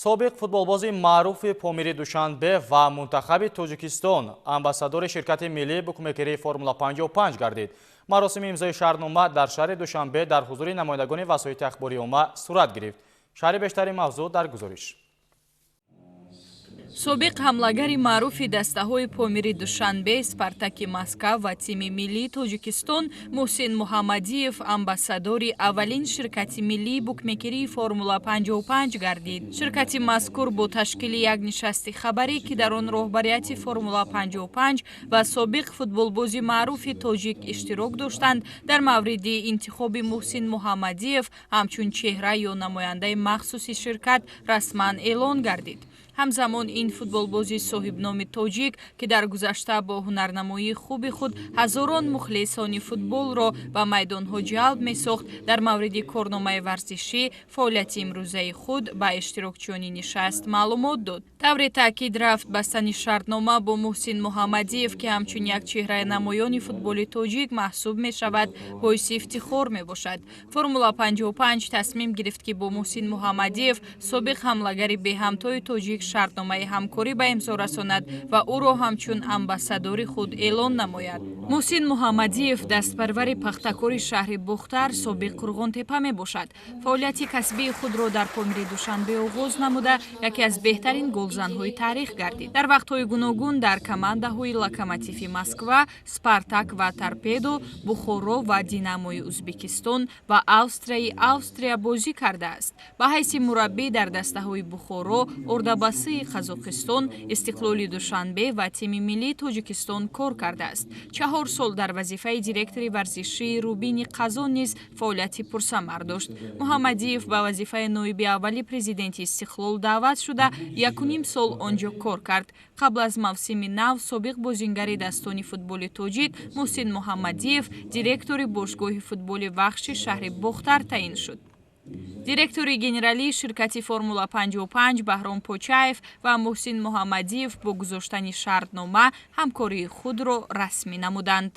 собиқ футболбози маъруфи Помири Душанбе ва мунтахаби Тоҷикистон амбассадори ширкати миллии букмекерии Формула 55 гардид. маросими имзои шаҳрнома дар шаҳри Душанбе дар ҳузури намояндагони васоити ахбории умма сурат гирифт. шаҳри бештари мавзӯъ дар гузориш. собиқ ҳамлагари маъруфи дастаҳои Помири Душанбе, Спартаки Москва ва тими миллии Тоҷикистон Муҳсин Муҳаммадиев амбассадори аввалин ширкати миллии букмекерии Формула 55 гардид. Ширкати мазкур бо ташкили як нишасти хабарӣ ки дар он роҳбарияти Формула 55 ва собиқ футболбози маъруфи тоҷик иштирок доштанд, дар мавриди интихоби Муҳсин Муҳаммадиев ҳамчун чеҳра ё намояндаи махсуси ширкат расман эълон гардид. ҳамзамон ин футболбози соҳибноми тоҷик ки дар гузашта бо ҳунарнамоии хуби худ ҳазорон мухлисони футболро ба майдонҳо ҷалб месохт, дар мавриди корномаи варзишӣ фаъолияти имрӯзаи худ ба иштирокчиёни нишаст маълумот дод. тавре таъкид рафт бастани шартнома бо Муҳсин Муҳаммадиев ки ҳамчун як чеҳраи намоёни футболи тоҷик маҳсуб мешавад, боиси ифтихор мебошад. Формула 55 тасмим гирифт ки бо Муҳсин Муҳаммадиев собиқ ҳамлагари беҳамтои тоҷик шартномаи ҳамкорӣ ба имзо расонад ва ӯро ҳамчун амбассадори худ эълон намояд. Муҳсин Муҳаммадиев дастпарвари пахтакори шаҳри Бухтар, собиқ Қурғонтепа мебошад. фаъолияти касбии худро дар Помири Душанбе оғоз намуда, яке аз беҳтарин голзанҳои таърих гардид. дар вақтҳои гуногун дар командаҳои Локомотиви Москва, Спартак ва Торпедо, Бухоро ва Динамои Ӯзбекистон ва Австрияи Австрия бозӣ кардааст. ба ҳайси мураббӣ дар дастаҳои Бухоро, Ордабасии Қазоқистон, Истиқлоли Душанбе ва тими миллии Тоҷикистон кор кардааст. 4 сол дар вазифаи директори варзишии Рубини Қазон низ фаъолияти пурсамар дошт. Муҳаммадиев ба вазифаи ноиби аввали президенти Истиқлол даъват шуда 1.5 сол онҷо кор кард. қабл аз мавсими нав собиқ бозингари дастони футболи тоҷик Муҳсин Муҳаммадиев директори бошгоҳи футболи вахши шаҳри Бухтар таъин шуд. директори генералии ширкати Формула 55 Баҳром Почаев ва Муҳсин Муҳаммадиев бо гузоштани шартнома ҳамкории худро расмӣ намуданд.